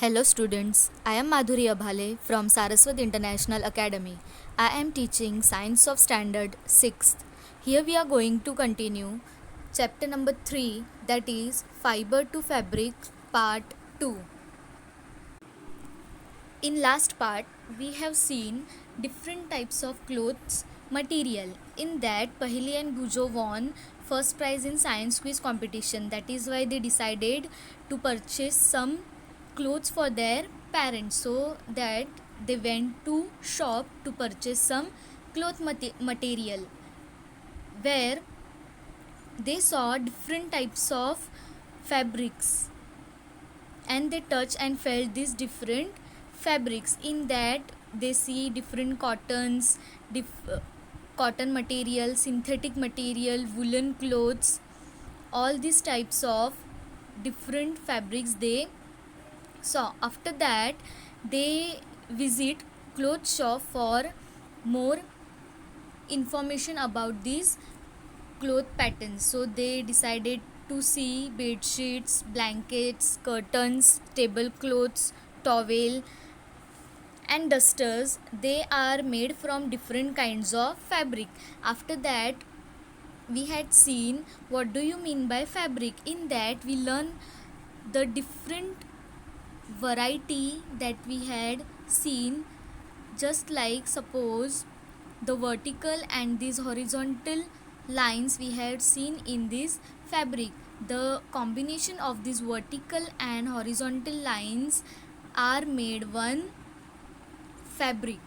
Hello students, I am Madhuri Abhale from Saraswat International Academy. I am teaching Science of Standard 6th. Here we are going to continue chapter number 3, that is Fiber to Fabric part 2. In last part we have seen different types of clothes material. In that Pahili and Gujo won first prize in science quiz competition. That is why they decided to purchase some clothes for their parents, so that they went to shop to purchase some material, where they saw different types of fabrics and they touch and felt these different fabrics. In that they see different cottons, cotton material, synthetic material, woolen clothes, all these types of different fabrics they saw. After that they visit cloth shop for more information about these cloth patterns. So they decided to see bed sheets, blankets, curtains, tablecloths, towel and dusters. They are made from different kinds of fabric. After that we had seen what do you mean by fabric. In that we learn the different variety that we had seen, just like suppose the vertical and these horizontal lines we had seen in this fabric. The combination of these vertical and horizontal lines are made one fabric.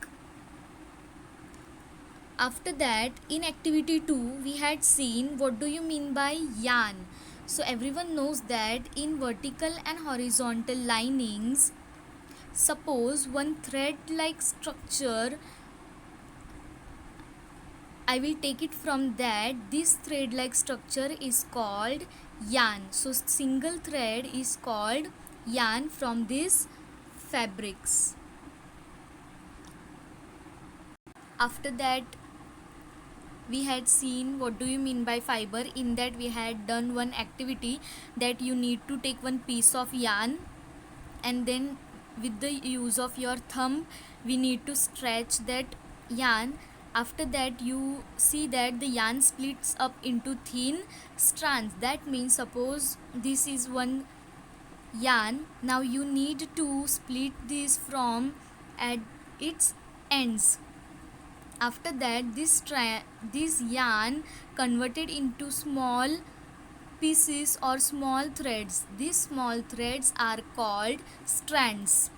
After that in activity 2 we had seen what do you mean by yarn. So everyone knows that in vertical and horizontal linings, suppose one thread like structure, I will take it from that. This thread like structure is called yarn. So single thread is called yarn from these fabrics. After that we had seen what do you mean by fiber. In that we had done one activity that you need to take one piece of yarn and then with the use of your thumb we need to stretch that yarn. After that you see that the yarn splits up into thin strands. That means suppose this is one yarn, now you need to split this from at its ends. After that this yarn converted into small pieces or small threads. These small threads are called strands.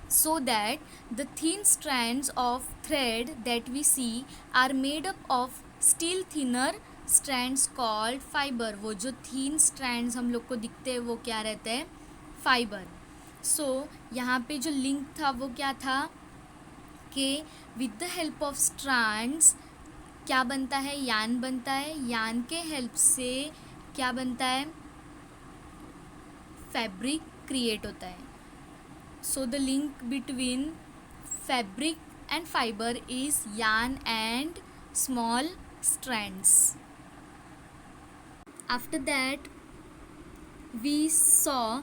So that the thin strands of thread that we see are made up of still thinner strands called fiber. वो जो thin strands हम लोग को दिखते हैं वो क्या रहते हैं, फाइबर. सो यहाँ पे जो लिंक था वो क्या था कि with the help of strands क्या बनता है, यान बनता है. यान के हेल्प से क्या बनता है, फैब्रिक क्रिएट होता है. So the link between fabric and fibre is यान and small strands. After that we saw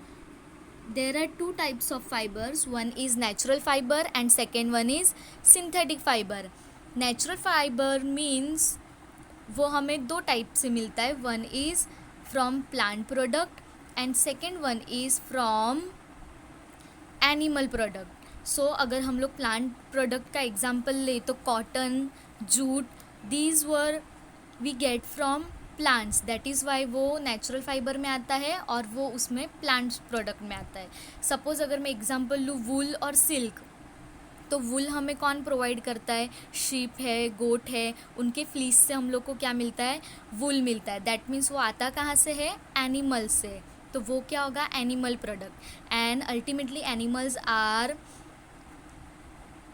there are two types of fibers. One is natural fiber and second one is synthetic fiber. Natural fiber means वो हमें दो type से मिलता है. One is from plant product and second one is from animal product. So अगर हम लोग plant product का एग्जांपल ले तो cotton, jute, these were we get from plants. That is why वो नेचुरल फाइबर में आता है और वो उसमें प्लांट प्रोडक्ट में आता है. सपोज़ अगर मैं एग्जांपल लूँ वूल और सिल्क, तो वूल हमें कौन प्रोवाइड करता है, शीप है, गोट है, उनके फ्लीस से हम लोग को क्या मिलता है, वूल मिलता है. दैट मीन्स वो आता कहाँ से है, एनिमल से. तो वो क्या होगा, animal product. And ultimately animals are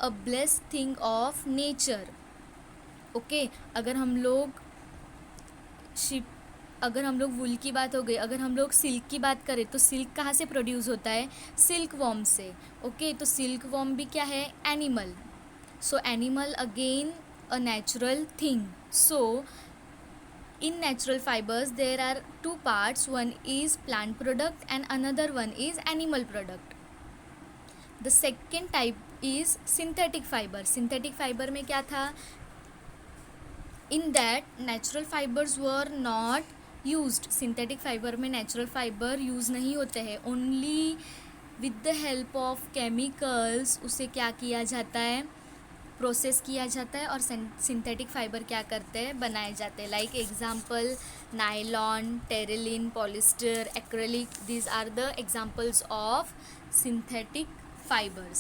a blessed thing of nature. Okay, अगर हम लोग शिप अगर हम लोग वूल की बात हो गई, अगर हम लोग सिल्क की बात करें तो सिल्क कहाँ से प्रोड्यूस होता है, सिल्क वॉर्म से. ओके, तो सिल्क वॉर्म भी क्या है, animal. So animal again a natural thing. So in natural fibers there are two parts. One is plant product and another one is animal product. The second type is synthetic fibre. Synthetic fibre में क्या था? In that natural fibres were not used. Synthetic fibre में natural fibre use नहीं होते हैं. Only with the help of chemicals उसे क्या किया जाता है? प्रोसेस किया जाता है और सिंथेटिक फाइबर क्या करते हैं? बनाए जाते हैं. Like example nylon, terylene, polyester, acrylic. These are the examples of synthetic fibers.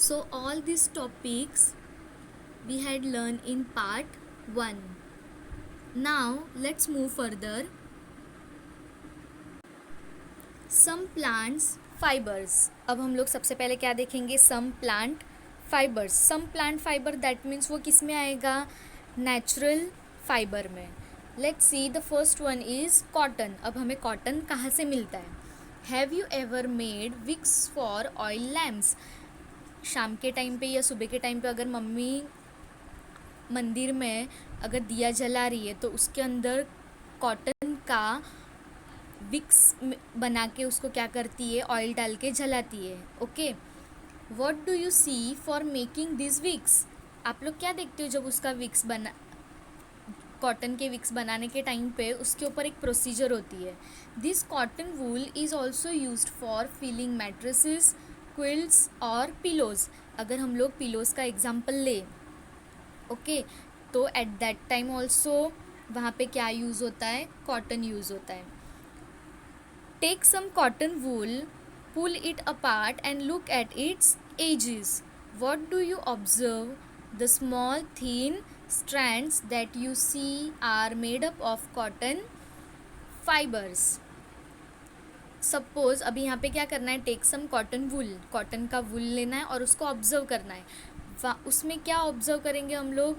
So all these topics we had learned in part 1. Now let's move further. Some plants fibers. अब हम लोग सबसे पहले क्या देखेंगे? some plant fibers. some plant fiber that means वो किस में आएगा? natural fiber में. Let's see, the first one is cotton. अब हमें cotton कहाँ से मिलता है? Have you ever made wicks for oil lamps? शाम के टाइम पे या सुबह के टाइम पे अगर मम्मी मंदिर में अगर दिया जला रही है तो उसके अंदर कॉटन का विक्स बना के उसको क्या करती है? ऑयल डाल के जलाती है. Okay. What do you see for making this wicks? आप लोग क्या देखते हो जब उसका विक्स बना, कॉटन के विक्स बनाने के टाइम पे उसके ऊपर एक प्रोसीजर होती है. This cotton wool is also used for filling mattresses, quilts और पिलोज़. अगर हम लोग पिलोज़ का एग्जांपल ले, ओके, तो एट दैट टाइम ऑल्सो वहाँ पे क्या यूज़ होता है? कॉटन यूज़ होता है. Take some cotton wool, pull it apart and look at its edges. What do you observe? The small thin strands that you see are made up of cotton fibers. Suppose अभी यहाँ पे क्या करना है? Take some cotton wool, cotton का wool लेना है और उसको ऑब्जर्व करना है. उसमें क्या ऑब्जर्व करेंगे हम लोग?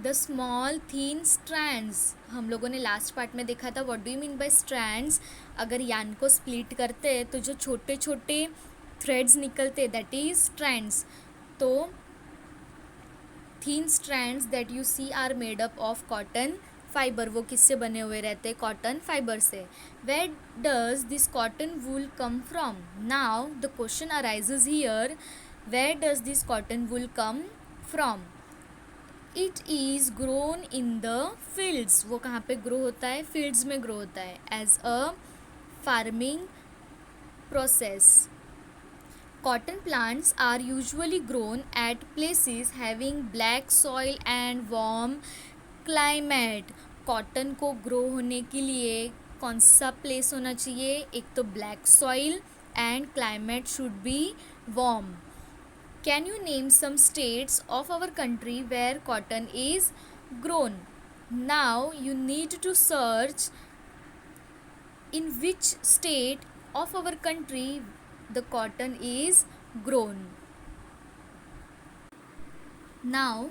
The small thin strands. हम लोगों ने लास्ट पार्ट में देखा था what do you mean by strands. अगर यान को स्प्लिट करते हैं तो जो छोटे छोटे थ्रेड्स निकलते दैट इज स्ट्रैंड्स. तो thin strands that you see are made up of cotton fiber. वो किससे बने हुए रहते हैं? कॉटन फाइबर से. Where does this cotton wool come from? Now the question arises here, where does this cotton wool come from? It is grown in the fields. वो कहाँ पे ग्रो होता है? fields में ग्रो होता है as a farming process. Cotton plants are usually grown at places having black soil and warm climate. Cotton को grow होने के लिए कौन सा प्लेस होना चाहिए? एक तो black soil and climate should be warm. Can you name some states of our country where cotton is grown? Now you need to search in which state of our country the cotton is grown. Now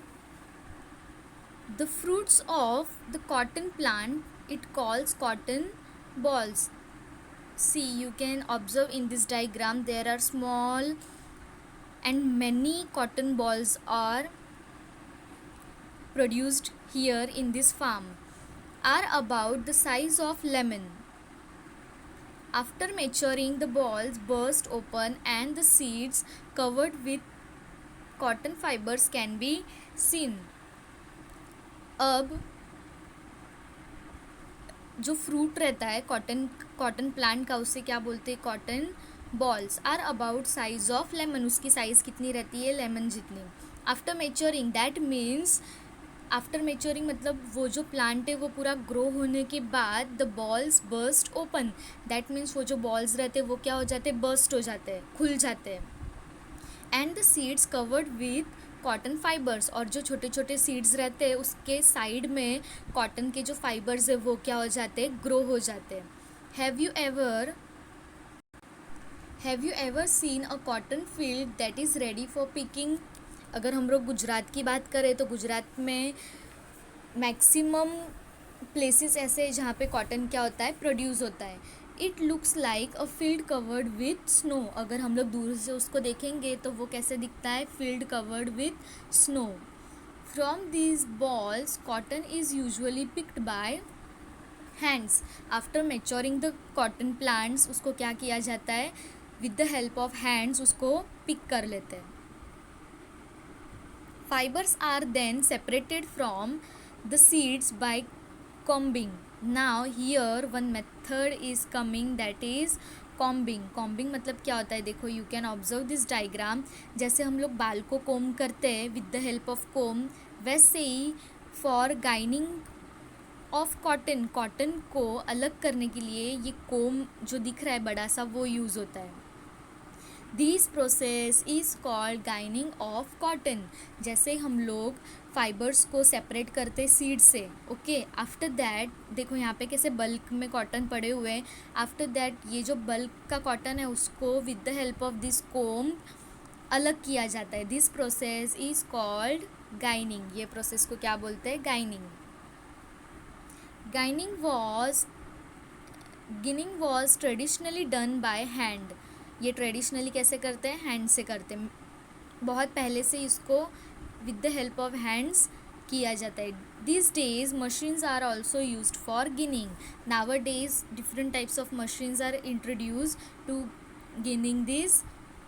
the fruits of the cotton plant it calls cotton balls. See, you can observe in this diagram there are small and many cotton balls are produced here in this farm, are about the size of lemon. After maturing, the balls burst open and the seeds covered with cotton fibers can be seen. अब जो fruit रहता है cotton plant का उसे क्या बोलते हैं? Cotton balls. Are about size of lemon. उसकी साइज़ कितनी रहती है? लेमन जितनी. After maturing that means after maturing मतलब वो जो प्लांट है वो पूरा ग्रो होने के बाद the balls burst open. That means वो जो बॉल्स रहते हैं वो क्या हो जाते हैं? बर्स्ट हो जाते हैं, खुल जाते हैं. And the seeds covered with cotton fibres. और जो छोटे छोटे सीड्स रहते हैं उसके साइड में कॉटन के जो फाइबर्स है वो क्या हो जाते हैं? ग्रो हो जाते हैं. Have you ever seen a cotton field that is ready for picking? अगर हम लोग गुजरात की बात करें तो गुजरात में मैक्सिमम प्लेसेस ऐसे हैं जहाँ पे कॉटन क्या होता है? प्रोड्यूस होता है. It looks like a field covered with snow. अगर हम लोग दूर से उसको देखेंगे तो वो कैसे दिखता है? Field covered with snow. From these balls cotton is usually picked by hands. After maturing the cotton plants उसको क्या किया जाता है, with the help of hands उसको पिक कर लेते हैं। Fibres are then separated from the seeds by combing. Now here one method is coming, that is combing. combing मतलब क्या होता है, देखो you can observe this diagram. जैसे हम लोग बाल को कोम करते हैं विद द हेल्प ऑफ कोम, वैसे ही फॉर गाइनिंग ऑफ कॉटन, कॉटन को अलग करने के लिए ये कोम जो दिख रहा है बड़ा सा वो यूज़ होता है। This process is called ginning of cotton. जैसे हम लोग फाइबर्स को सेपरेट करते सीड से, ओके। आफ्टर दैट देखो यहाँ पे कैसे बल्क में कॉटन पड़े हुए हैं। आफ्टर दैट ये जो बल्क का कॉटन है उसको with the help of this comb अलग किया जाता है। This process is called ginning. ये प्रोसेस को क्या बोलते हैं, ginning. Ginning was traditionally done by hand. ये ट्रेडिशनली कैसे करते हैं, हैंड से करते हैं। बहुत पहले से इसको with the help of hands किया जाता है। These days machines are also used for ginning. Nowadays different types of machines are introduce to ginning this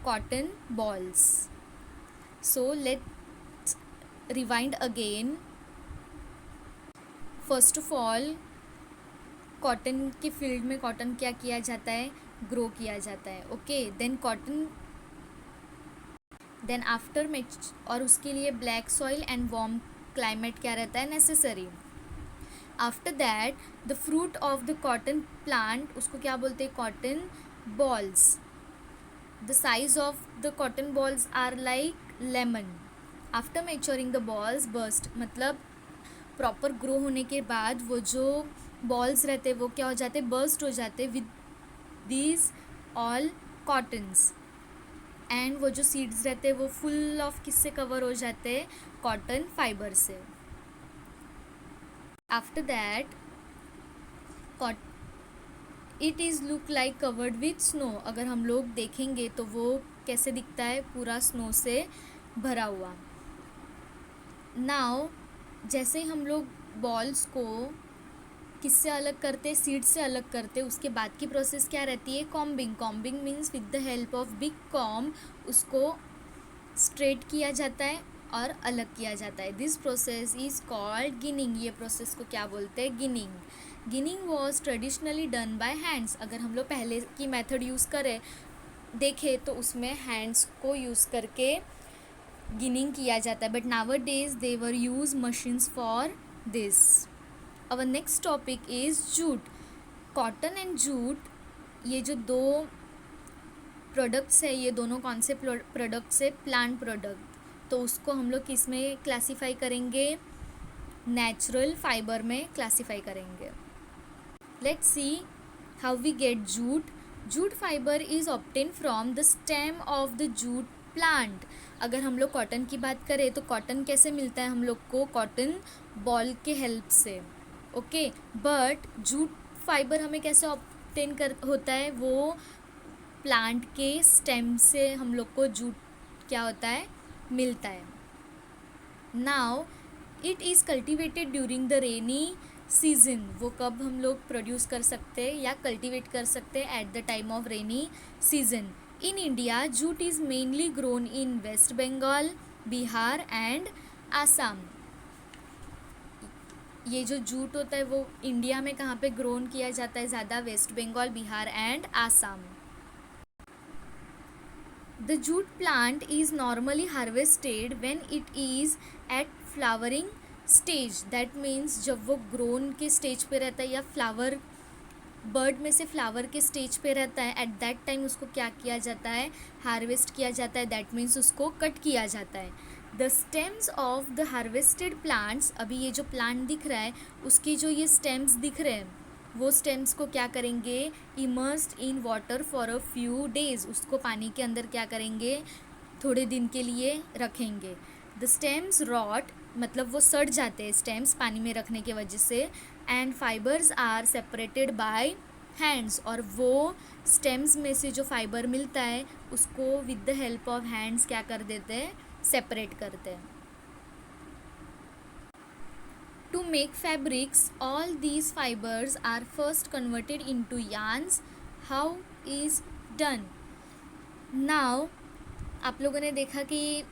cotton balls. So let's rewind again. First of all cotton के field में cotton क्या किया जाता है, grow किया जाता है, okay. Then cotton, then after और उसके लिए black soil and warm climate क्या रहता है, necessary. After that the fruit of the cotton plant, उसको क्या बोलते हैं, cotton balls. The size of the cotton balls are like lemon. After maturing the balls burst, मतलब प्रॉपर ग्रो होने के बाद वो जो बॉल्स रहते वो क्या हो जाते, बर्स्ट हो जाते with these all cottons. And वो जो सीड्स रहते हैं वो फुल ऑफ किससे कवर हो जाते हैं, कॉटन फाइबर से। After that it is look like covered with snow. अगर हम लोग देखेंगे तो वो कैसे दिखता है, पूरा स्नो से भरा हुआ। नाउ जैसे हम लोग बॉल्स को किससे अलग करते, सीड से अलग करते, उसके बाद की प्रोसेस क्या रहती है, combing. Combing means with the help of big comb उसको स्ट्रेट किया जाता है और अलग किया जाता है। This process is called ginning. ये प्रोसेस को क्या बोलते हैं, ginning. Ginning was traditionally done bye hands. अगर हम लोग पहले की मेथड यूज़ करें देखें तो उसमें हैंड्स को यूज़ करके गिनिंग किया जाता है, but nowadays they were use machines for this. Our next topic is jute. Cotton and jute, ये जो दो प्रोडक्ट्स है, ये दोनों कौन से प्रोडक्ट्स है, प्लांट प्रोडक्ट। तो उसको हम लोग किस में क्लासीफाई करेंगे, नेचुरल फाइबर में क्लासीफाई करेंगे। Let's see how we get jute. Jute fibre is obtain from the stem of the jute plant. अगर हम लोग कॉटन की बात करें तो कॉटन कैसे मिलता है हम लोग को, कॉटन बॉल के हेल्प से, ओके। बट जूट फाइबर हमें कैसे ऑब्टेन होता है, वो प्लांट के स्टेम से हम लोग को जूट क्या होता है, मिलता है। Now it is cultivated during the rainy season. वो कब हम लोग प्रोड्यूस कर सकते हैं या कल्टिवेट कर सकते हैं, at the time of rainy season. In India jute is mainly grown in West Bengal, Bihar and Assam. ये जो जूट होता है वो इंडिया में कहाँ पे ग्रोन किया जाता है ज़्यादा, West Bengal, Bihar and Assam. The jute plant is normally harvested when it is at flowering stage. That means जब वो ग्रोन के स्टेज पे रहता है या फ्लावर, बर्ड में से फ्लावर के स्टेज पे रहता है, एट दैट टाइम उसको क्या किया जाता है, हार्वेस्ट किया जाता है। दैट मीन्स उसको कट किया जाता है। The stems of the harvested plants, अभी ये जो प्लांट दिख रहा है उसके जो ये स्टेम्स दिख रहे हैं वो स्टेम्स को क्या करेंगे, immersed in water for a few days. उसको पानी के अंदर क्या करेंगे, थोड़े दिन के लिए रखेंगे। द स्टेम्स रॉट, मतलब वो सड़ जाते हैं स्टेम्स पानी में रखने की वजह से। And fibres are separated by hands, और वो स्टेम्स में से जो फाइबर मिलता है उसको with the help of hands क्या कर देते हैं, सेपरेट करते हैं। To make fabrics, all these fibers are first converted into yarns. How is done? Now आप लोगों ने देखा कि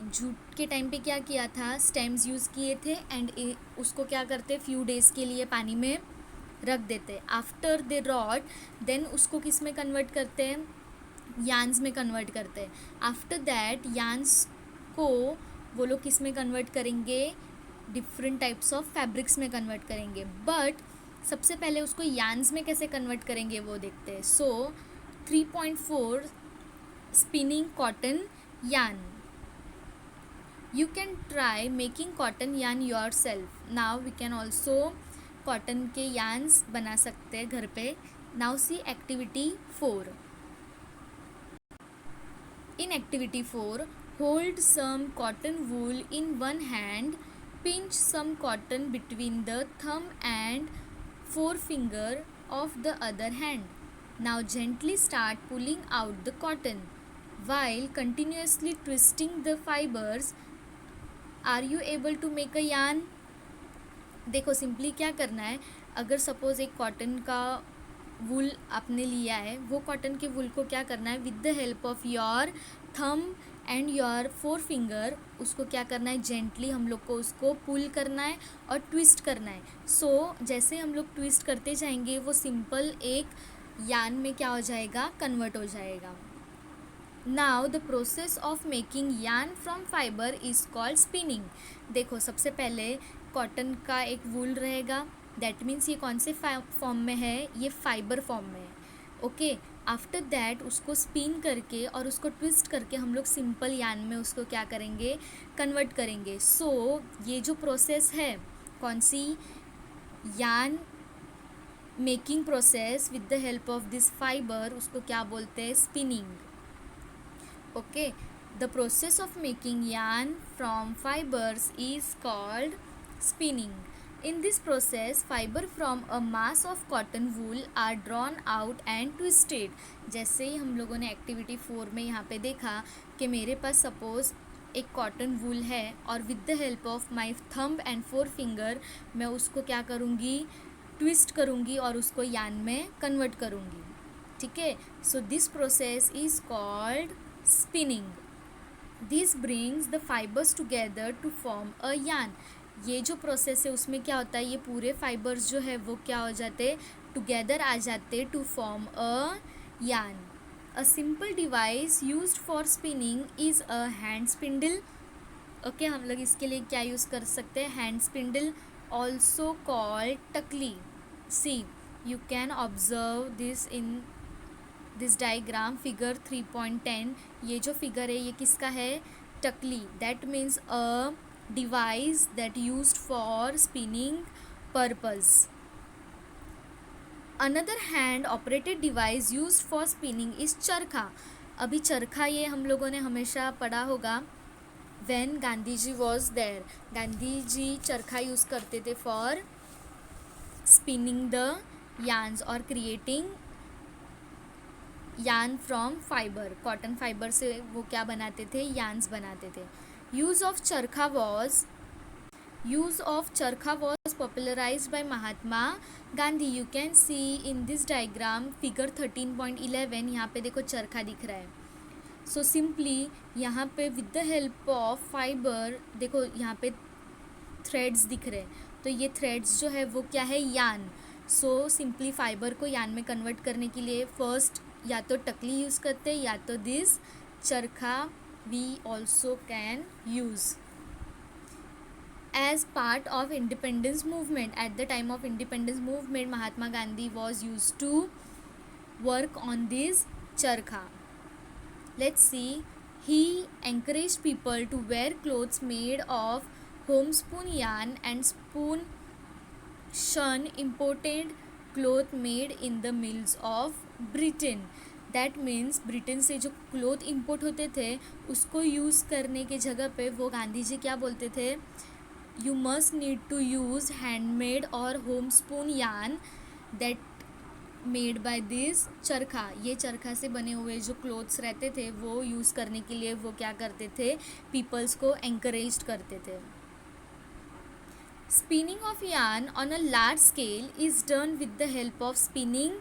जूट के टाइम पे क्या किया था, स्टेम्स यूज़ किए थे एंड उसको क्या करते, फ्यू डेज़ के लिए पानी में रख देते. आफ्टर दे रॉट देन उसको किस में कन्वर्ट करते हैं, यान्स में कन्वर्ट करते हैं. आफ्टर दैट यान्स को वो लोग किस में कन्वर्ट करेंगे, डिफरेंट टाइप्स ऑफ फैब्रिक्स में कन्वर्ट करेंगे. बट सबसे पहले उसको यान्स में कैसे कन्वर्ट करेंगे वो देखते हैं. सो 3.4 spinning cotton yarn. You can try making cotton yarn yourself. Now we can also cotton के yarns बना सकते हैं घर पे. Now see activity 4. In activity 4, hold some cotton wool in one hand, pinch some cotton between the thumb and forefinger of the other hand. Now gently start pulling out the cotton while continuously twisting the fibers. Are you able to make a yarn? देखो simply क्या करना है, अगर suppose एक cotton का वूल आपने लिया है, वो कॉटन के वूल को क्या करना है, with the help of your thumb and your four finger उसको क्या करना है, जेंटली हम लोग को उसको पुल करना है और ट्विस्ट करना है. सो जैसे हम लोग ट्विस्ट करते जाएंगे वो सिंपल एक यार्न में क्या हो जाएगा, कन्वर्ट हो जाएगा. Now the process of making yarn from fibre is called spinning. देखो सबसे पहले कॉटन का एक वूल रहेगा, दैट मीन्स ये कौन से फॉर्म में है, ये फाइबर फॉर्म में है. ओके, आफ्टर दैट उसको स्पिन करके और उसको ट्विस्ट करके हम लोग सिंपल यार्न में उसको क्या करेंगे, कन्वर्ट करेंगे. सो ये जो प्रोसेस है, कौन सी, yarn making process with the help of this fibre, उसको क्या बोलते हैं, spinning. Okay, the process of making yarn from fibers is called spinning. In this process, fiber from a mass of cotton wool are drawn out and twisted. जैसे ही हम लोगों ने activity 4 में यहाँ पे देखा कि मेरे पास सपोज एक कॉटन वूल है और with the help of my thumb and four finger मैं उसको क्या करूँगी, ट्विस्ट करूँगी और उसको यार्न में कन्वर्ट करूँगी. ठीक है, so this process is called spinning. This brings the fibers together to form a yarn. ये जो प्रोसेस है उसमें क्या होता है, ये पूरे फाइबर्स जो है वो क्या हो जाते, टुगेदर आ जाते to form a yarn. A simple device used for spinning is a hand spindle. Okay, हम लोग इसके लिए क्या यूज़ कर सकते हैं, hand spindle, also called takli. See you can observe this in this diagram figure 3.10. ये जो फिगर है ये किसका है, takli. That means a device that used for spinning purpose. Another hand operated device used for spinning is charkha. अभी चरखा ये हम लोगों ने हमेशा पढ़ा होगा, when Gandhi ji was there. Gandhi ji charkha use करते थे फॉर स्पिनिंग द यार्न्स और creating yarn from fibre. Cotton fibre से वो क्या बनाते थे, यार्न्स बनाते थे. Use of charkha was popularised by Mahatma Gandhi. You can see in this diagram figure 13.11. यहाँ पे देखो चरखा दिख रहा है. सो सिंपली यहाँ पे with the help of fibre, देखो यहाँ पे थ्रेड्स दिख रहे हैं, तो ये थ्रेड्स जो है वो क्या है, यार्न. सो सिंपली फाइबर को यार्न में कन्वर्ट करने के लिए फर्स्ट या तो टकली यूज़ करते हैं या तो this charkha we also can use. As part of independence movement, at the time of independence movement Mahatma Gandhi was use to work on this charkha. Let's see, he encouraged people to wear clothes made of homespun yarn and spoon shun imported cloth made in the mills of Britain. That means Britain से जो cloth import होते थे उसको use करने के जगह पे वो गांधी जी क्या बोलते थे, you must need to use handmade और home spun yarn that made by this charkha. ये चरखा से बने हुए जो क्लोथ्स रहते थे वो यूज़ करने के लिए वो क्या करते थे, पीपल्स को एंकरेज करते थे. Spinning of yarn on a large scale is done with the help of spinning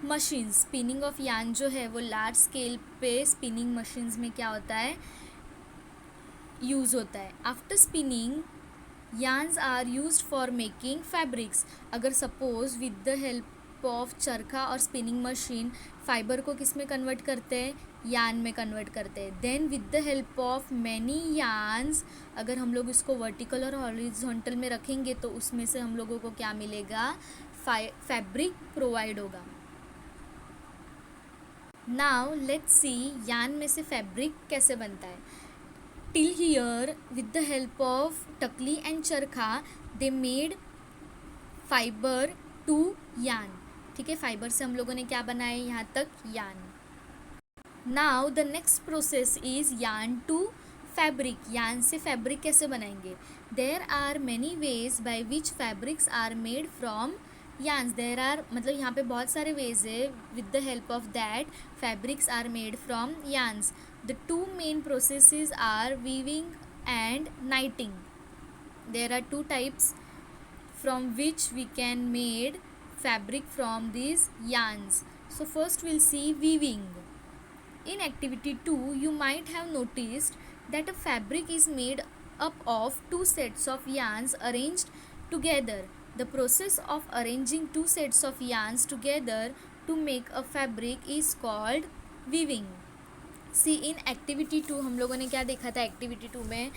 machines. Spinning of yarn जो है वो लार्ज स्केल पे स्पिनिंग मशीन्स में क्या होता है, यूज़ होता है. After spinning yarns are used for making fabrics. अगर suppose with the help of चरखा और स्पिनिंग मशीन फाइबर को किस में कन्वर्ट करते हैं, यार्न में कन्वर्ट करते हैं. Then with the help of many yarns, अगर हम लोग इसको वर्टिकल और हॉरिजॉन्टल में रखेंगे तो उसमें से हम लोगों को क्या मिलेगा, फैब्रिक प्रोवाइड होगा. नाउ लेट्स सी यार्न में से फैब्रिक कैसे बनता है. Till here, with the help of Takli and Charkha, they made fiber to yarn. ठीक है, फाइबर से हम लोगों ने क्या बनाया यहाँ तक, yarn. Now the next process is yarn to fabric. yarn से fabric कैसे बनाएंगे. There are many ways by which fabrics are made from yarns. There are मतलब यहाँ पे बहुत सारे ways है. With the help of that fabrics are made from yarns. The two main processes are weaving and knitting. There are two types from which we can made fabric from these yarns. So first we'll see weaving. In activity 2, you might have noticed that a fabric is made up of two sets of yarns arranged together. The process of arranging two sets of yarns together to make a fabric is called weaving. See in activity 2 हम लोगों ने क्या देखा था. Activity 2 में,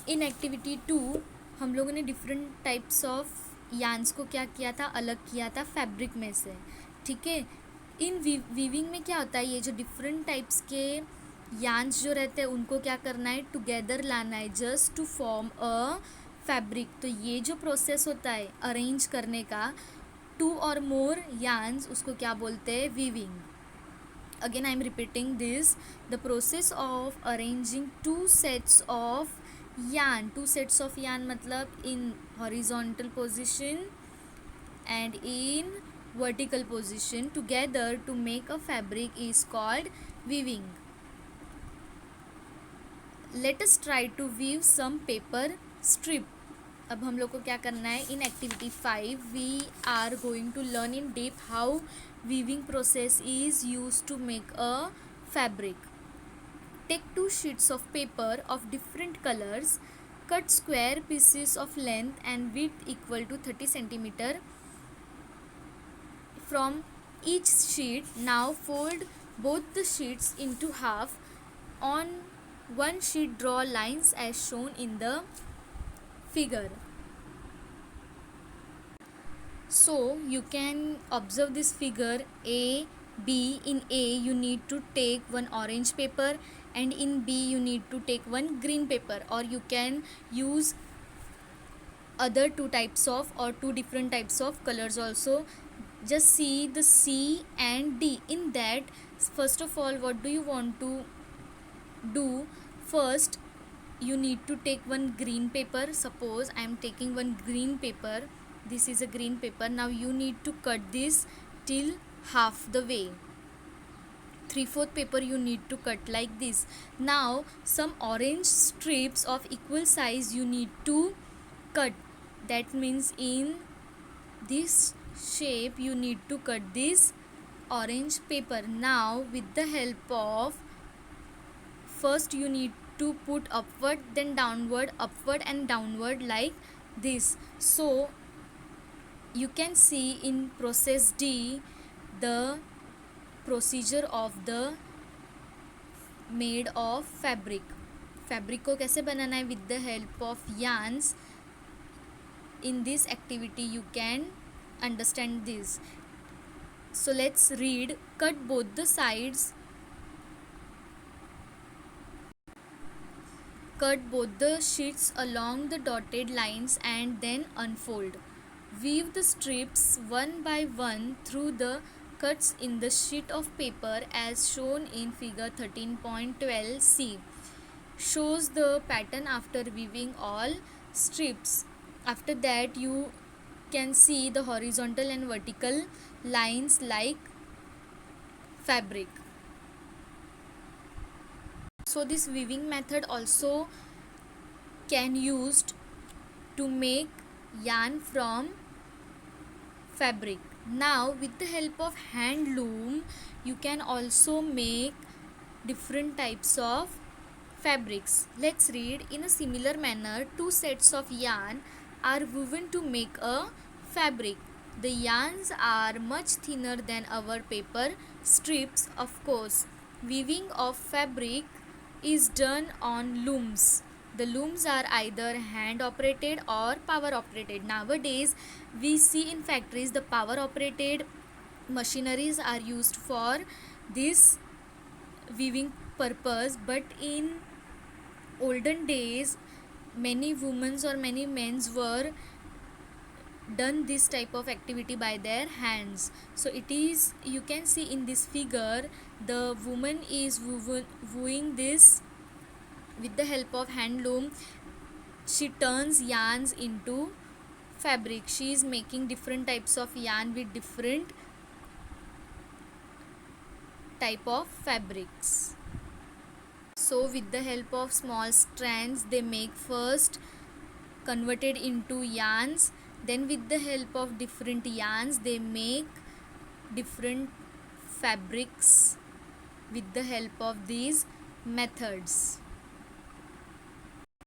इन activity 2 हम लोगों ने डिफरेंट टाइप्स ऑफ यार्न्स को क्या किया था, अलग किया था फैब्रिक में से. ठीक है, इन वीविंग में क्या होता है, ये जो डिफरेंट टाइप्स के यार्न्स जो रहते हैं उनको क्या करना है, टुगेदर लाना है just to form a fabric. तो ये जो प्रोसेस होता है अरेंज करने का, 2 और मोर यार्न्स, उसको क्या बोलते हैं, weaving. Again I am repeating this, the process of arranging two sets of yarn. Two sets of yarn मतलब in horizontal position and in vertical position together to make a fabric is called weaving. Let us try to weave some paper strip. अब हम लोग को क्या करना है, in activity 5 we are going to learn in deep how weaving process is used to make a fabric. Take 2 sheets of paper of different colors, cut square pieces of length and width equal to 30 centimeter from each sheet. Now fold both the sheets into half. On one sheet draw lines as shown in the figure. So you can observe this figure A, B. In A you need to take one orange paper and in B you need to take one green paper, or you can use other two types of or two different types of colors also. Just see the C and D. In that, first of all, what do you want to do? First you need to take one green paper. Suppose I am taking one green paper. This is a green paper. Now you need to cut this till half the way. 3/4 paper you need to cut like this. Now some orange strips of equal size you need to cut. That means in this shape you need to cut this orange paper. Now with the help of, first you need to put upward, then downward, upward and downward like this. So you can see in process D the procedure of the made of fabric. Fabric को कैसे बनाना है with the help of yarns. In this activity you can understand this. So let's read. Cut both the sides. Cut both the sheets along the dotted lines and then unfold. Weave the strips one by one through the cuts in the sheet of paper as shown in figure 13.12c. Shows the pattern after weaving all strips. After that you can see the horizontal and vertical lines like fabric. So this weaving method also can used to make yarn from fabric. Now with the help of hand loom you can also make different types of fabrics. Let's read. In a similar manner, two sets of yarn are woven to make a fabric. The yarns are much thinner than our paper strips. Of course, weaving of fabric is done on looms. The looms are either hand operated or power operated. Nowadays, we see in factories the power operated machineries are used for this weaving purpose, but in olden days many women's or many men's were done this type of activity by their hands. So it is, you can see in this figure, the woman is wooing this with the help of hand loom. She turns yarns into fabric. She is making different types of yarn with different type of fabrics. So with the help of small strands they make first converted into yarns, then with the help of different yarns they make different fabrics with the help of these methods.